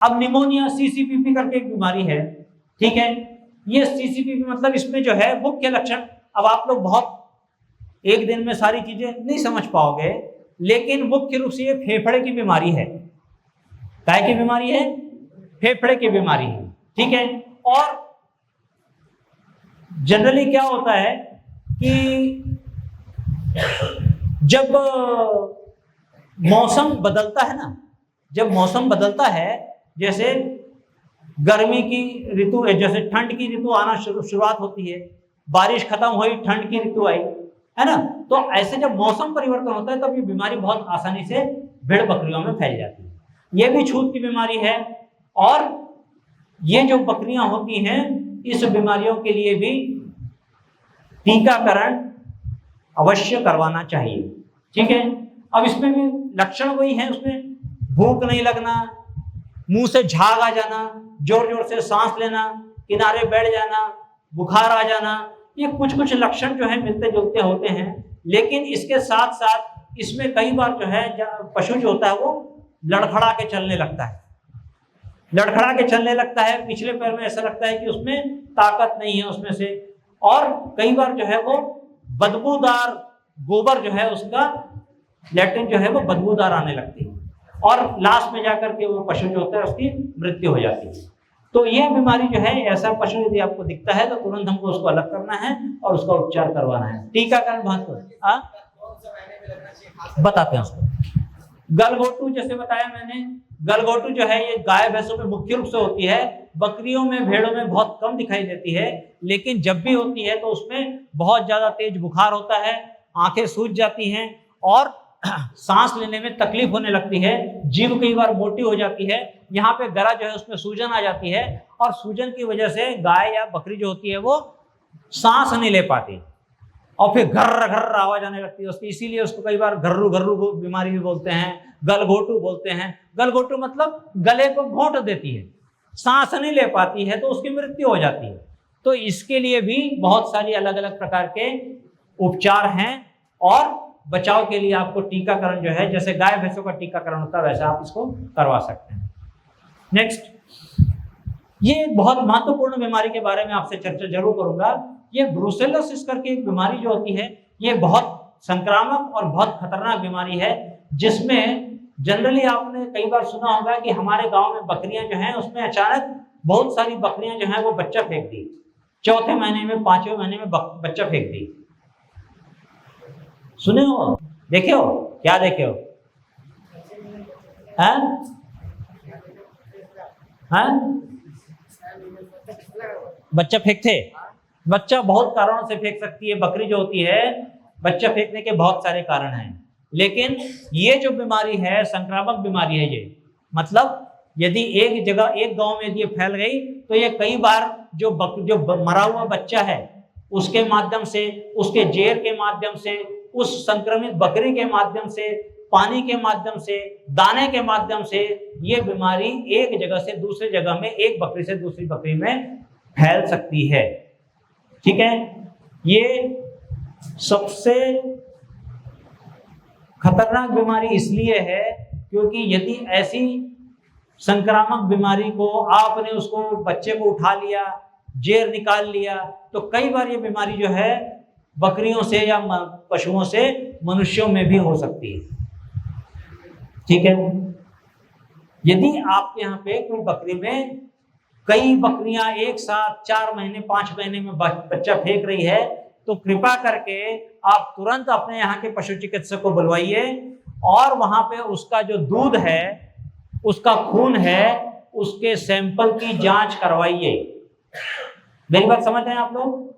अब निमोनिया सीसीपीपी करके एक बीमारी है, ठीक है। ये सीसीपीपी मतलब इसमें जो है मुख्य लक्षण, अब आप लोग बहुत एक दिन में सारी चीजें नहीं समझ पाओगे, लेकिन मुख्य रूप से ये फेफड़े की बीमारी है। काय की बीमारी है? फेफड़े की बीमारी है, ठीक है। और जनरली क्या होता है कि जब मौसम बदलता है ना, जब मौसम बदलता है, जैसे गर्मी की ऋतु, जैसे ठंड की ऋतु आना शुरुआत होती है, बारिश खत्म हुई, ठंड की ऋतु आई, है ना, तो ऐसे जब मौसम परिवर्तन होता है तब ये बीमारी बहुत आसानी से भेड़ बकरियों में फैल जाती है। ये भी छूत की बीमारी है, और ये जो बकरियां होती हैं इस बीमारियों के लिए भी टीकाकरण अवश्य करवाना चाहिए, ठीक है। अब इसमें भी लक्षण वही है, उसमें भूख नहीं लगना, मुंह से झाग आ जाना, जोर जोर से सांस लेना, किनारे बैठ जाना, बुखार आ जाना, ये कुछ कुछ लक्षण जो है मिलते जुलते होते हैं। लेकिन इसके साथ साथ इसमें कई बार जो है पशु जो होता है वो लड़खड़ा के चलने लगता है, लड़खड़ा के चलने लगता है, पिछले पैर में ऐसा लगता है कि उसमें ताकत नहीं है उसमें से, और कई बार जो है वो बदबूदार गोबर जो है उसका लैट्रिन जो है वो बदबूदार आने लगती है, और लास्ट में जाकर के वो पशु जो होता है उसकी मृत्यु हो जाती है। तो ये बीमारी जो है, ऐसा पशु यदि आपको दिखता है तो तुरंत हमको उसको अलग करना है और उसका उपचार करवाना है। टीकाकरण महत्व बताते हैं उसको। गलघोटू जैसे बताया मैंने, गलघोटू जो है ये गाय भैंसों में मुख्य रूप से होती है, बकरियों में भेड़ों में बहुत कम दिखाई देती है, लेकिन जब भी होती है तो उसमें बहुत ज्यादा तेज बुखार होता है, आंखें सूज जाती हैं और सांस लेने में तकलीफ होने लगती है, जीभ कई बार मोटी हो जाती है, यहाँ पे गला जो है उसमें सूजन आ जाती है, और सूजन की वजह से गाय या बकरी जो होती है वो सांस नहीं ले पाती, और फिर घर्र घर्र आवाज आने लगती है उसकी, इसीलिए उसको कई बार घर्रू घर्रू बीमारी भी बोलते हैं, गलघोटू बोलते हैं। गलघोटू मतलब गले को घोंट देती है, सांस नहीं ले पाती है तो उसकी मृत्यु हो जाती है। तो इसके लिए भी बहुत सारी अलग अलग प्रकार के उपचार हैं, और बचाव के लिए आपको टीकाकरण जो है, जैसे गाय भैंसों का टीकाकरण होता है वैसा आप इसको करवा सकते हैं। नेक्स्ट, ये बहुत महत्वपूर्ण बीमारी के बारे में आपसे चर्चा जरूर करूंगा। ये ब्रुसेलोसिस करके एक बीमारी जो होती है, ये बहुत संक्रामक और बहुत खतरनाक बीमारी है, जिसमें जनरली आपने कई बार सुना होगा कि हमारे गांव में बकरियां जो हैं उसमें अचानक बहुत सारी बकरियां जो हैं वो बच्चा फेंक दी, चौथे महीने में, पांचवें महीने में बच्चा फेंक दी। सुने हो, देखे हो, क्या देखे हो? हैं? बच्चा फेंकते, बच्चा बहुत कारणों से फेंक सकती है बकरी जो होती है, बच्चा फेंकने के बहुत सारे कारण हैं, लेकिन ये जो बीमारी है संक्रामक बीमारी है। ये मतलब यदि एक जगह, एक गांव में यदि ये फैल गई तो ये कई बार जो मरा हुआ बच्चा है उसके माध्यम से, उसके जेर के माध्यम से, उस संक्रमित बकरी के माध्यम से, पानी के माध्यम से, दाने के माध्यम से, ये बीमारी एक जगह से दूसरी जगह में, एक बकरी से दूसरी बकरी में फैल सकती है, ठीक है। ये सबसे खतरनाक बीमारी इसलिए है क्योंकि यदि ऐसी संक्रामक बीमारी को आपने उसको बच्चे को उठा लिया, जेर निकाल लिया, तो कई बार ये बीमारी जो है बकरियों से या पशुओं से मनुष्यों में भी हो सकती है, ठीक है। यदि आपके यहाँ पे कोई बकरी में कई बकरियां एक साथ 4 महीने 5 महीने में बच्चा फेंक रही है, तो कृपा करके आप तुरंत अपने यहाँ के पशु चिकित्सक को बुलवाइए, और वहां पे उसका जो दूध है, उसका खून है, उसके सैंपल की जांच करवाइए। मेरी बात समझ रहे हैं आप लोग?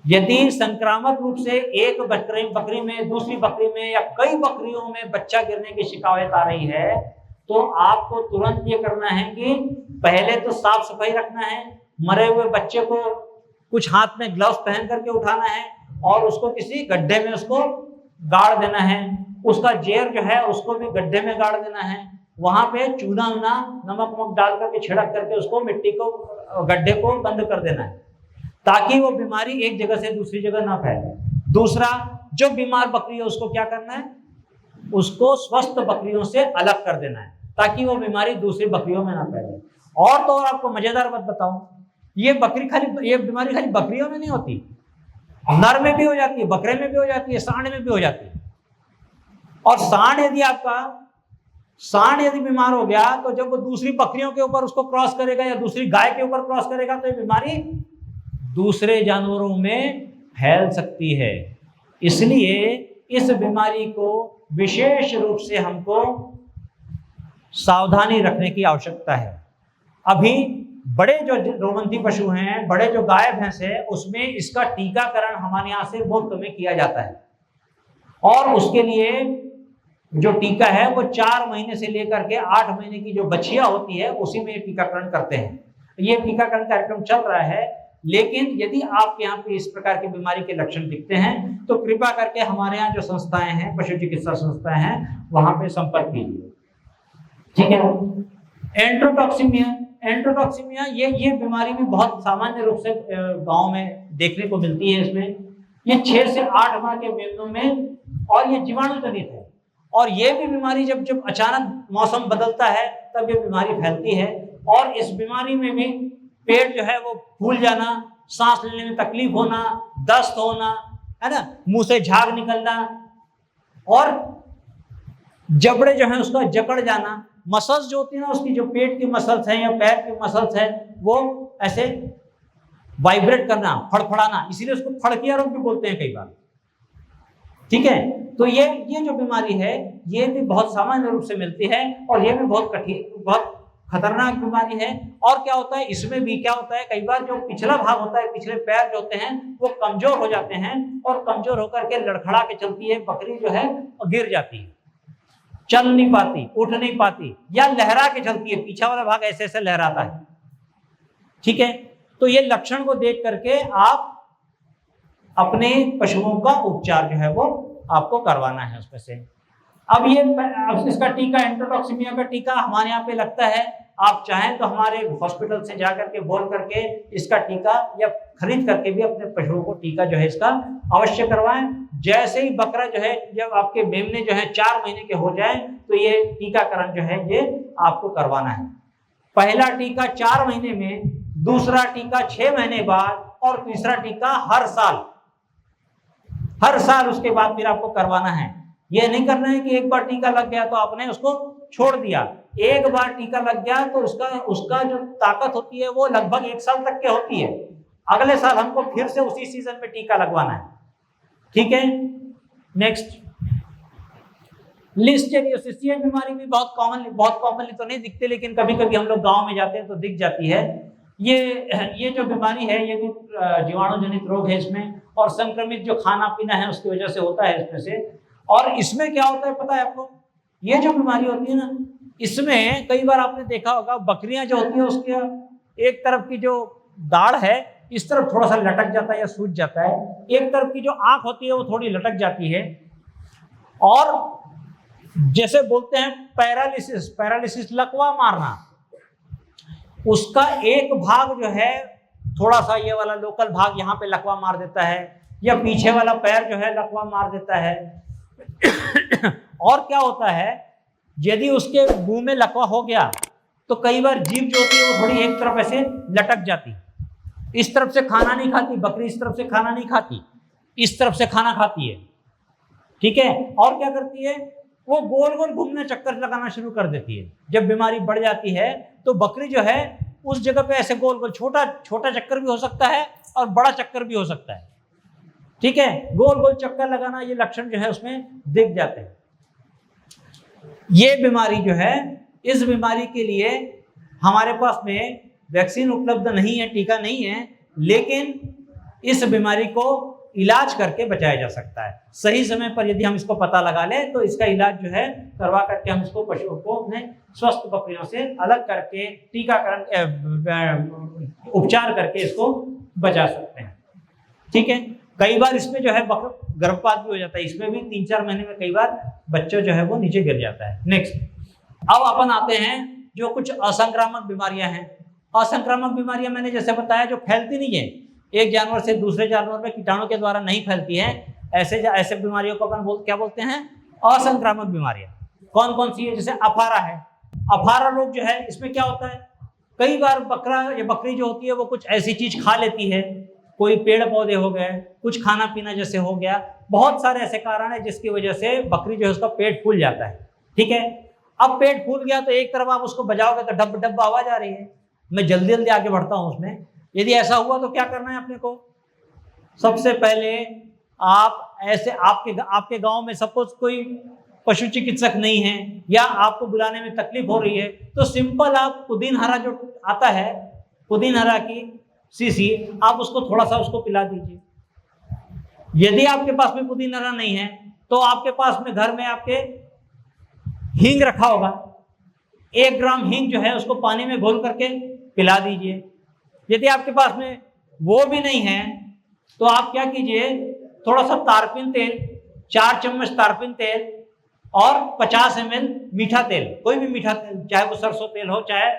यदि संक्रामक रूप से एक बकरी में, दूसरी बकरी में या कई बकरियों में बच्चा गिरने की शिकायत आ रही है, तो आपको तुरंत ये करना है कि पहले तो साफ सफाई रखना है, मरे हुए बच्चे को कुछ हाथ में ग्लव्स पहन करके उठाना है और उसको किसी गड्ढे में उसको गाड़ देना है, उसका जेर जो है उसको भी गड्ढे में गाड़ देना है, वहां पे चूना उना नमक वमक डाल करके छिड़क करके उसको मिट्टी को, गड्ढे को बंद कर देना है, ताकि वो बीमारी एक जगह से दूसरी जगह ना फैले। दूसरा, जो बीमार बकरी है उसको क्या करना है, उसको स्वस्थ बकरियों से अलग कर देना है, ताकि वो बीमारी दूसरी बकरियों में ना फैले। और तो और आपको मजेदार बात बताऊं, ये बीमारी खाली बकरियों में नहीं होती, नर में भी हो जाती है, बकरे में भी हो जाती है, सांड में भी हो जाती है। और सांड यदि बीमार हो गया तो जब वो दूसरी बकरियों के ऊपर उसको क्रॉस करेगा या दूसरी गाय के ऊपर क्रॉस करेगा तो ये बीमारी दूसरे जानवरों में फैल सकती है। इसलिए इस बीमारी को विशेष रूप से हमको सावधानी रखने की आवश्यकता है। अभी बड़े जो रोमंथी पशु हैं, बड़े जो गाय भैंस है, उसमें इसका टीकाकरण हमारे यहाँ से मुफ्त में किया जाता है। और उसके लिए जो टीका है वो 4 महीने से लेकर के 8 महीने की जो बछिया होती है उसी में टीकाकरण करते हैं। ये टीकाकरण कार्यक्रम चल रहा है। लेकिन यदि आपके यहाँ पे इस प्रकार की बीमारी के लक्षण दिखते हैं तो कृपया करके हमारे यहाँ जो संस्थाएं हैं, पशु चिकित्सा संस्थाएं हैं, वहां पे संपर्क कीजिए। ठीक है। एंट्रोटॉक्सीमिया ये बीमारी भी बहुत सामान्य रूप से गांव में देखने को मिलती है। इसमें ये 6 से 8 माह के मेमनों में, और ये जीवाणु जनित है। और ये भी बीमारी जब अचानक मौसम बदलता है तब ये बीमारी फैलती है। और इस बीमारी में भी पेट जो है वो फूल जाना, सांस लेने में तकलीफ होना, दस्त होना, है ना, मुंह से झाग निकलना, और जबड़े जो है उसका जकड़ जाना, मसल्स जो होती है ना उसकी, जो पेट की मसल्स हैं या पैर की मसल्स हैं, वो ऐसे वाइब्रेट करना, फड़फड़ाना, इसीलिए उसको फड़किया रोग भी बोलते हैं कई बार। ठीक है। तो ये जो बीमारी है ये भी बहुत सामान्य रूप से मिलती है और ये भी बहुत खतरनाक बीमारी है। और क्या होता है इसमें भी, क्या होता है कई बार जो पिछला भाग होता है, पिछले पैर जो होते हैं वो कमजोर हो जाते हैं और कमजोर होकर के लड़खड़ा के चलती है बकरी जो है और गिर जाती है, चल नहीं पाती, उठ नहीं पाती, या लहरा के चलती है, पीछा वाला भाग ऐसे ऐसे लहराता है। ठीक है। तो ये लक्षण को देख करके आप अपने पशुओं का उपचार जो है वो आपको करवाना है उसमें से। अब इसका टीका, एंट्रोटॉक्सीमिया का टीका हमारे यहाँ पे लगता है। आप चाहें तो हमारे हॉस्पिटल से जाकर के बोल करके इसका टीका या खरीद करके भी अपने पशुओं को टीका जो है इसका अवश्य करवाएं। जैसे ही बकरा जो है, जब आपके मेमने जो है 4 महीने के हो जाए तो ये टीकाकरण जो है ये आपको करवाना है। पहला टीका 4 महीने में, दूसरा टीका 6 महीने बाद, और तीसरा टीका हर साल उसके बाद फिर आपको करवाना है। यह नहीं करना है कि एक बार टीका लग गया तो आपने उसको छोड़ दिया। एक बार टीका लग गया तो उसका जो ताकत होती है वो लगभग 1 साल तक की होती है। अगले साल हमको फिर से उसी सीजन में टीका लगवाना है। ठीक है। Next, listeriosis. ये बीमारी भी बहुत कॉमनली तो नहीं दिखती, लेकिन कभी कभी हम लोग गांव में जाते हैं तो दिख जाती है। ये जो बीमारी है ये भी जीवाणु जनित रोग है इसमें, और संक्रमित जो खाना पीना है उसकी वजह से होता है इसमें से। और इसमें क्या होता है पता है आपको, ये जो बीमारी होती है ना, इसमें कई बार आपने देखा होगा बकरियां जो होती है उसके एक तरफ की जो दाढ़ है इस तरफ थोड़ा सा लटक जाता है या सूज जाता है, एक तरफ की जो आंख होती है वो थोड़ी लटक जाती है, और जैसे बोलते हैं पैरालिसिस लकवा मारना, उसका एक भाग जो है थोड़ा सा ये वाला लोकल भाग यहाँ पे लकवा मार देता है, या पीछे वाला पैर जो है लकवा मार देता है। और क्या होता है, यदि उसके मुंह में लकवा हो गया तो कई बार जीभ जो होती है वो थोड़ी एक तरफ ऐसे लटक जाती, इस तरफ से खाना नहीं खाती बकरी, इस तरफ से खाना नहीं खाती, इस तरफ से खाना खाती है। ठीक है। और क्या करती है, वो गोल गोल घूमने चक्कर लगाना शुरू कर देती है। जब बीमारी बढ़ जाती है तो बकरी जो है उस जगह पे ऐसे गोल गोल, छोटा चक्कर भी हो सकता है और बड़ा चक्कर भी हो सकता है। ठीक है। गोल गोल चक्कर लगाना, ये लक्षण जो है उसमें दिख जाते हैं। ये बीमारी जो है, इस बीमारी के लिए हमारे पास में वैक्सीन उपलब्ध नहीं है, टीका नहीं है, लेकिन इस बीमारी को इलाज करके बचाया जा सकता है। सही समय पर यदि हम इसको पता लगा लें तो इसका इलाज जो है करवा करके हम इसको पशुओं को अपने स्वस्थ बकरियों से अलग करके टीकाकरण उपचार करके इसको बचा सकते हैं। ठीक है। कई बार इसमें जो है गर्भपात भी हो जाता है, इसमें भी 3-4 महीने में कई बार बच्चा जो है वो नीचे गिर जाता है। नेक्स्ट, अब अपन आते हैं जो कुछ असंक्रामक बीमारियां हैं। असंक्रामक बीमारियां मैंने जैसे बताया जो फैलती नहीं है, एक जानवर से दूसरे जानवर में कीटाणु के द्वारा नहीं फैलती है, ऐसे बीमारियों को अपन क्या बोलते हैं, असंक्रामक बीमारियां। कौन कौन सी है, जैसे अफारा है। अफारा रोग जो है इसमें क्या होता है, कई बार बकरा या बकरी जो होती है वो कुछ ऐसी चीज खा लेती है, कोई पेड़ पौधे हो गए, कुछ खाना पीना जैसे हो गया, बहुत सारे ऐसे कारण है जिसकी वजह से बकरी जो है उसका पेट फूल जाता है। ठीक है, अब पेट फूल गया तो एक तरफ आप उसको बजाओगे तो डब डब आवाज आ रही है, मैं जल्दी जल्दी आगे बढ़ता हूं उसमें। यदि ऐसा हुआ तो क्या करना है अपने को, सबसे पहले आप ऐसे आपके गांव में सपोज कोई पशु चिकित्सक नहीं है या आपको बुलाने में तकलीफ हो रही है, तो सिंपल आप पुदीन हरा जो आता है, पुदीन हरा की सीसी, आप उसको थोड़ा सा उसको पिला दीजिए। यदि आपके पास में पुदीन हरा नहीं है तो आपके पास में घर में आपके हींग रखा होगा, 1 ग्राम हींग जो है उसको पानी में घोल करके पिला दीजिए। यदि आपके पास में वो भी नहीं है तो आप क्या कीजिए, थोड़ा सा तारपीन तेल, 4 चम्मच तारपीन तेल और 50 ml मीठा तेल, कोई भी मीठा तेल, चाहे वो सरसों तेल हो चाहे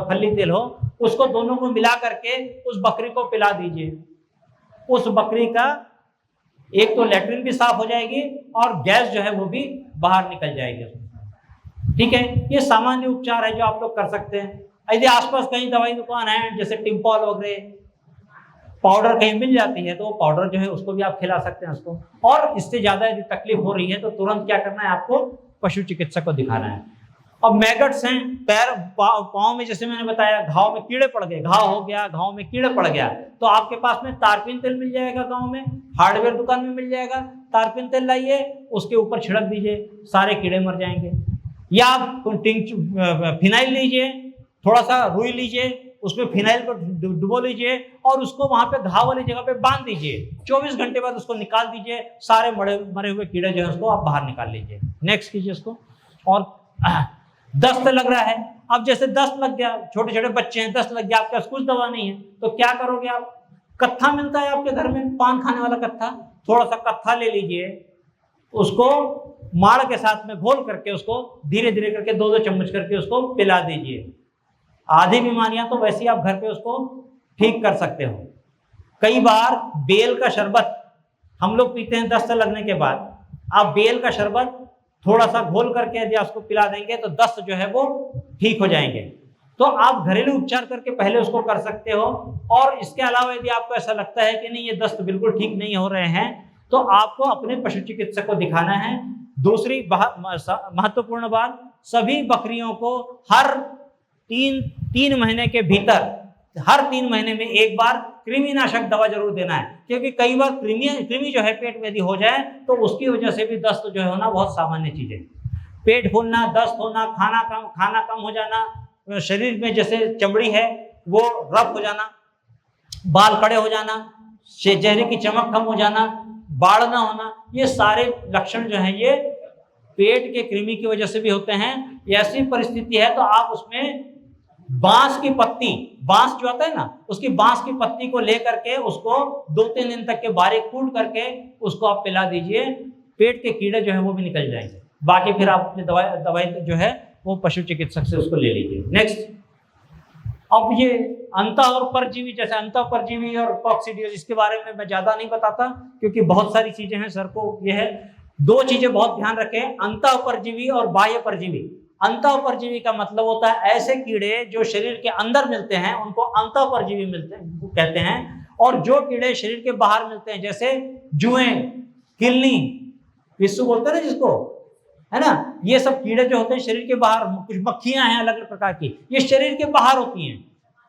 फल्ली तेल हो, उसको दोनों को मिला करके उस बकरी को पिला दीजिए। उस बकरी का एक तो लैट्रिन भी साफ हो जाएगी और गैस जो है वो भी बाहर निकल जाएगी। ठीक है, ये सामान्य उपचार है जो आप लोग कर सकते हैं। यदि आसपास कहीं दवाई दुकान है जैसे टिम्पॉल वगैरह पाउडर कहीं मिल जाती है तो वो पाउडर जो है उसको भी आप खिला सकते हैं उसको। और इससे ज्यादा यदि तकलीफ हो रही है तो तुरंत क्या करना है, आपको पशु चिकित्सक को दिखाना है। अब मैगट्स हैं पैर पाँव में, जैसे मैंने बताया घाव में कीड़े पड़ गए, घाव हो गया, घाव में कीड़े पड़ गया, तो आपके पास में तारपीन तेल मिल जाएगा, गाँव में हार्डवेयर दुकान में मिल जाएगा, तारपीन तेल लाइए, उसके ऊपर छिड़क दीजिए, सारे कीड़े मर जाएंगे। या आप फिनाइल लीजिए, थोड़ा सा रुई लीजिए, उसमें फिनाइल को डुबो लीजिए और उसको वहां पे घाव वाली जगह पे बांध दीजिए, 24 घंटे बाद उसको निकाल दीजिए, सारे मरे हुए कीड़े जो है उसको आप बाहर निकाल लीजिए। नेक्स्ट कीजिए उसको। और दस्त लग रहा है, अब जैसे दस्त लग गया, छोटे छोटे बच्चे हैं, दस्त लग गया, आपके पास कुछ दवा नहीं है तो क्या करोगे आप, कत्था मिलता है आपके घर में, पान खाने वाला कत्था, थोड़ा सा कत्था ले लीजिए, उसको माड़ के साथ में घोल करके उसको धीरे धीरे करके 2-2 चम्मच करके उसको पिला दीजिए। आधी बीमारियां तो वैसे ही आप घर पे उसको ठीक कर सकते हो। कई बार बेल का शरबत हम लोग पीते हैं दस्त लगने के बाद, आप बेल का शरबत थोड़ा सा घोल करके यदि उसको पिला देंगे तो दस्त जो है वो ठीक हो जाएंगे। तो आप घरेलू उपचार करके पहले उसको कर सकते हो। और इसके अलावा यदि आपको ऐसा लगता है कि नहीं ये दस्त बिल्कुल ठीक नहीं हो रहे हैं तो आपको अपने पशु चिकित्सक को दिखाना है। दूसरी महत्वपूर्ण बात, सभी बकरियों को हर 3 महीने के भीतर, हर 3 महीने में एक बार कृमिनाशक दवा जरूर देना है, क्योंकि कई बार कृमि जो है पेट में यदि हो जाए तो उसकी वजह से भी दस्त जो है होना बहुत सामान्य चीज है। पेट फूलना, दस्त होना, खाना कम हो जाना, शरीर में जैसे चमड़ी है वो रफ हो जाना, बाल खड़े हो जाना, चेहरे की चमक कम हो जाना, बाढ़ ना होना, ये सारे लक्षण जो है ये पेट के कृमि की वजह से भी होते हैं। ऐसी परिस्थिति है तो आप उसमें बांस की पत्ती, बांस जो आता है ना, उसकी बांस की पत्ती को लेकर के उसको 2-3 दिन तक के बारीक कूट करके उसको आप पिला दीजिए, पेट के कीड़े जो है वो भी निकल जाएंगे। बाकी फिर आप अपनी दवाई जो है वो पशु चिकित्सक से उसको ले लीजिए। नेक्स्ट, अब ये अंतः और परजीवी, जैसे अंतः परजीवी और कॉक्सिडियोसिस, इसके बारे में मैं ज्यादा नहीं बताता क्योंकि बहुत सारी चीजें हैं, सर को ये है 2 चीजें बहुत ध्यान रखें, अंतः परजीवी और बाह्य परजीवी। अंतः परजीवी का मतलब होता है ऐसे कीड़े जो शरीर के अंदर मिलते हैं उनको अंतः परजीवी कहते हैं, और जो कीड़े शरीर के बाहर मिलते हैं जैसे जुएं, किलनी, पिस्सू बोलते हैं ना जिसको, है ना, ये सब कीड़े जो होते हैं शरीर के बाहर, कुछ मक्खियां हैं अलग अलग प्रकार की, ये शरीर के बाहर होती हैं,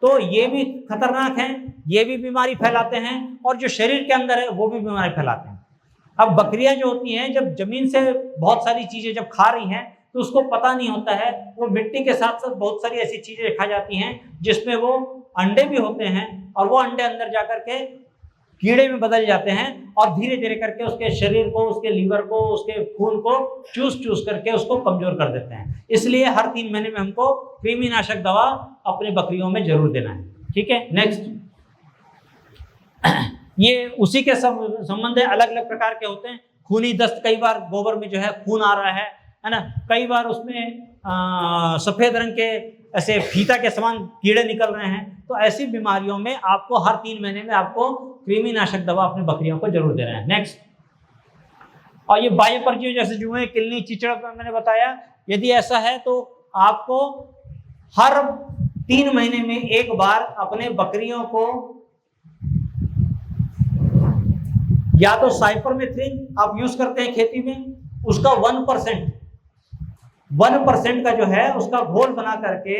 तो ये भी खतरनाक हैं, ये भी बीमारी फैलाते हैं, और जो शरीर के अंदर है वो भी बीमारी फैलाते हैं। अब बकरियां जो होती हैं जब जमीन से बहुत सारी चीजें जब खा रही हैं तो उसको पता नहीं होता है, वो मिट्टी के साथ साथ बहुत सारी ऐसी चीजें खा जाती हैं जिसमें वो अंडे भी होते हैं, और वो अंडे अंदर जाकर के कीड़े में बदल जाते हैं और धीरे धीरे करके उसके शरीर को, उसके लीवर को, उसके खून को चूस करके उसको कमजोर कर देते हैं। इसलिए हर 3 महीने में हमको कृमिनाशक दवा अपने बकरियों में जरूर देना है। ठीक है, नेक्स्ट, ये उसी के संबंध अलग अलग प्रकार के होते हैं। खूनी दस्त, कई बार गोबर में जो है खून आ रहा है ना, कई बार उसमें सफेद रंग के ऐसे फीता के समान कीड़े निकल रहे हैं, तो ऐसी बीमारियों में आपको हर 3 महीने में आपको कृमिनाशक दवा अपनी बकरियों को जरूर देना है। नेक्स्ट, और ये बाह्य परजीवी जैसे जुएं, किलनी, चिचड़ मैंने बताया, यदि ऐसा है तो आपको हर 3 महीने में एक बार अपने बकरियों को या तो साइपरमेथ्रिन आप यूज करते हैं खेती में, उसका 1% का जो है उसका घोल बना करके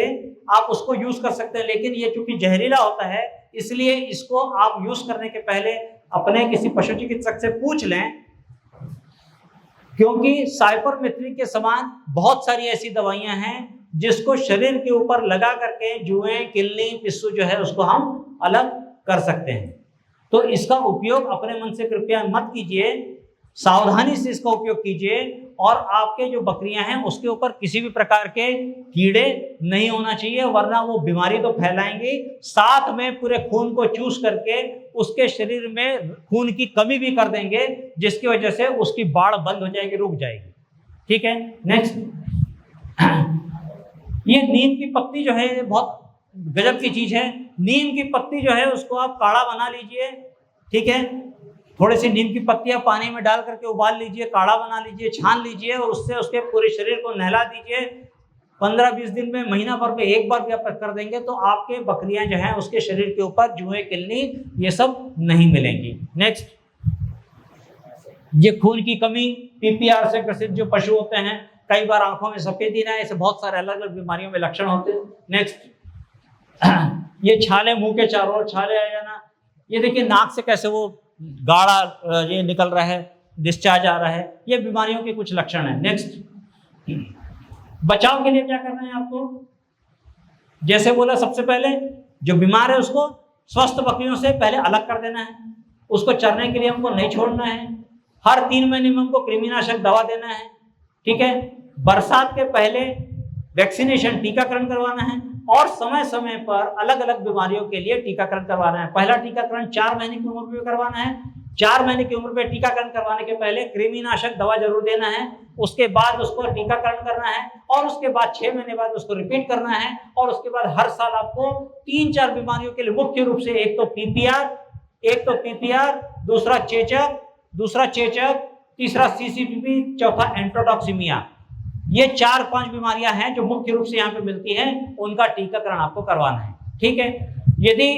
आप उसको यूज कर सकते हैं। लेकिन ये चूंकि जहरीला होता है, इसलिए इसको आप यूज करने के पहले अपने किसी पशु चिकित्सक से पूछ लें, क्योंकि साइपरमेथ्रिन के समान बहुत सारी ऐसी दवाइयां हैं जिसको शरीर के ऊपर लगा करके जुएं, किल्ली, पिस्सू जो है उसको हम अलग कर सकते हैं। तो इसका उपयोग अपने मन से कृपया मत कीजिए, सावधानी से इसका उपयोग कीजिए, और आपके जो बकरियां हैं उसके ऊपर किसी भी प्रकार के कीड़े नहीं होना चाहिए, वरना वो बीमारी तो फैलाएंगे, साथ में पूरे खून को चूस करके उसके शरीर में खून की कमी भी कर देंगे, जिसकी वजह से उसकी बाढ़ बंद हो जाएगी, रुक जाएगी। ठीक है, नेक्स्ट। ये नीम की पत्ती जो है बहुत गजब की चीज है। नीम की पत्ती जो है उसको आप काढ़ा बना लीजिए, ठीक है, थोड़ी सी नीम की पत्तियां पानी में डाल करके उबाल लीजिए, काढ़ा बना लीजिए, छान लीजिए, और उससे उसके पूरे शरीर को नहला दीजिए। 15-20 दिन में, महीना भर में एक बार भी आप कर देंगे तो आपके बकरियां जो हैं उसके शरीर के ऊपर जुएं, किल्ली ये सब नहीं मिलेंगी। नेक्स्ट, ये खून की कमी, पीपीआर से ग्रसित जो पशु होते हैं, कई बार आंखों में सफेदी ना, ऐसे बहुत सारे अलग अलग बीमारियों में लक्षण होते हैं। नेक्स्ट, ये छाले, मुंह के चारों ओर छाले आ जाना, ये देखिए नाक से कैसे वो गाढ़ा ये निकल रहा है, डिस्चार्ज आ रहा है, ये बीमारियों के कुछ लक्षण हैं। नेक्स्ट, बचाव के लिए क्या करना है आपको? जैसे बोला, सबसे पहले जो बीमार है उसको स्वस्थ बकरियों से पहले अलग कर देना है, उसको चरने के लिए हमको नहीं छोड़ना है, हर 3 महीने में हमको कृमिनाशक दवा देना है, ठीक है, बरसात के पहले वैक्सीनेशन, टीकाकरण करवाना है, और समय समय पर अलग अलग बीमारियों के लिए टीकाकरण करवाना है। पहला टीकाकरण 4 महीने की उम्र में करवाना है। 4 महीने की उम्र में टीकाकरण करवाने के पहले कृमिनाशक दवा जरूर देना है, उसके बाद उसको टीकाकरण करना है, और उसके बाद 6 महीने बाद उसको रिपीट करना है, और उसके बाद हर साल आपको 3-4 बीमारियों के लिए, मुख्य रूप से एक तो पीपीआर, दूसरा चेचक, तीसरा सीसीपीपी, चौथा एंट्रोटॉक्सिमिया, ये 4-5 बीमारियां हैं जो मुख्य रूप से यहाँ पे मिलती हैं, उनका टीकाकरण आपको करवाना है। ठीक है, यदि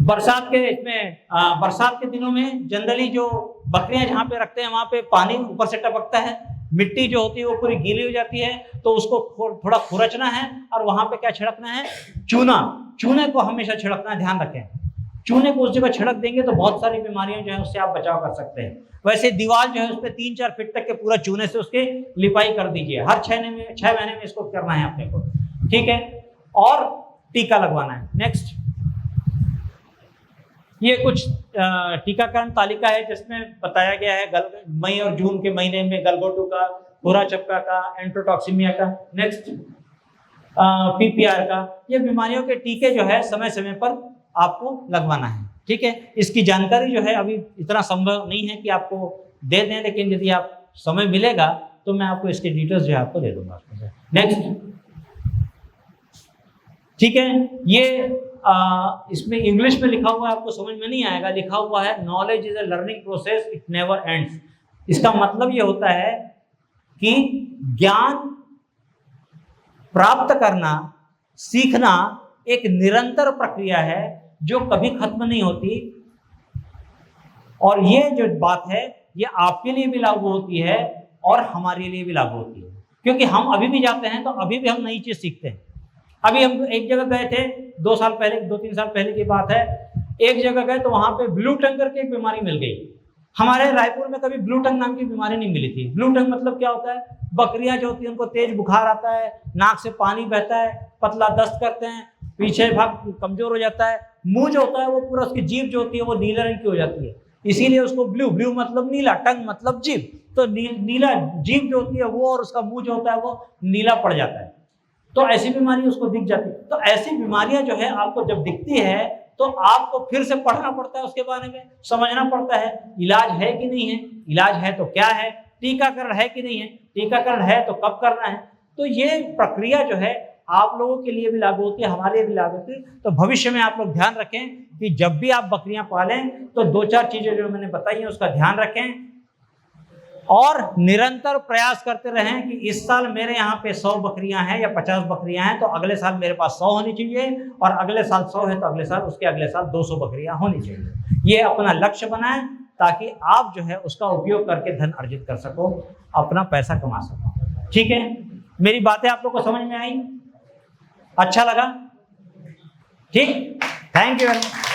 बरसात के दिनों में जनरली जो बकरियां जहाँ पे रखते हैं वहां पे पानी ऊपर से टपकता है, मिट्टी जो होती है वो पूरी गीली हो जाती है, तो उसको थोड़ा खुरचना है, और वहां पे क्या छिड़कना है? चूने को हमेशा छिड़कना है, ध्यान रखें। चूने को उस जगह छिड़क देंगे तो बहुत सारी बीमारियां जो है उससे आप बचाव कर सकते हैं। वैसे दीवार जो है उस पर 3-4 फीट तक के पूरा चूने से उसके लिपाई कर दीजिए, हर 6 महीने में इसको करना है अपने को, ठीक है, और टीका लगवाना है। नेक्स्ट, ये कुछ टीकाकरण तालिका है जिसमें बताया गया है मई और जून के महीने में गलघोटू का, खुरा चपका का, एंट्रोटॉक्सिमिया का, नेक्स्ट पीपीआर का, ये बीमारियों के टीके जो है समय समय पर आपको लगवाना है। ठीक है, इसकी जानकारी जो है अभी इतना संभव नहीं है कि आपको दे दें, लेकिन यदि आप समय मिलेगा तो मैं आपको इसके डिटेल्स जो है आपको दे दूंगा। नेक्स्ट, ठीक है, ये इसमें इंग्लिश में लिखा हुआ है, आपको समझ में नहीं आएगा, लिखा हुआ है knowledge is a learning process, it never ends. इसका मतलब ये होता है कि ज्ञान प्राप्त करना, सीखना एक निरंतर प्रक्रिया है जो कभी खत्म नहीं होती, और ये जो बात है ये आपके लिए भी लागू होती है और हमारे लिए भी लागू होती है, क्योंकि हम अभी भी जाते हैं तो अभी भी हम नई चीज सीखते हैं। अभी हम एक जगह गए थे 2-3 साल पहले की बात है, एक जगह गए तो वहां पे ब्लू टंग करके एक बीमारी मिल गई। हमारे रायपुर में कभी ब्लू टंग नाम की बीमारी नहीं मिली थी। ब्लू टंग मतलब क्या होता है? बकरियां जो होती है उनको तेज बुखार आता है, नाक से पानी बहता है, पतला दस्त करते हैं, पीछे भाग कमजोर हो जाता है, मुंह जो होता है वो पूरा, उसकी जीभ जो होती है वो नीले रंग की हो जाती है, इसीलिए उसको ब्लू मतलब नीला, टंग मतलब जीभ, तो नीला जीभ जो होती है वो, और उसका मुंह जो होता है वो नीला पड़ जाता है, तो ऐसी बीमारी उसको दिख जाती है। तो ऐसी बीमारियां जो है आपको जब दिखती है तो आपको फिर से पढ़ना पड़ता है, उसके बारे में समझना पड़ता है, इलाज है कि नहीं है, इलाज है तो क्या है, टीकाकरण है कि नहीं है, टीकाकरण है तो कब करना है। तो ये प्रक्रिया जो है आप लोगों के लिए भी लागू होती है, हमारे लिए भी लागू होती है। तो भविष्य में आप लोग ध्यान रखें कि जब भी आप बकरियां पालें तो 2-4 चीजें जो मैंने बताई हैं उसका ध्यान रखें। और निरंतर प्रयास करते रहें कि इस साल मेरे यहाँ पे 100 बकरियां हैं या 50 बकरियां हैं, तो अगले साल मेरे पास 100 होनी चाहिए, और अगले साल 100 है तो अगले साल उसके अगले साल 200 बकरियां होनी चाहिए। ये अपना लक्ष्य बनाएं ताकि आप जो है उसका उपयोग करके धन अर्जित कर सको, अपना पैसा कमा सको। ठीक है, मेरी बातें आप लोग को समझ में आई? अच्छा लगा? ठीक, थैंक यू वेरी मच।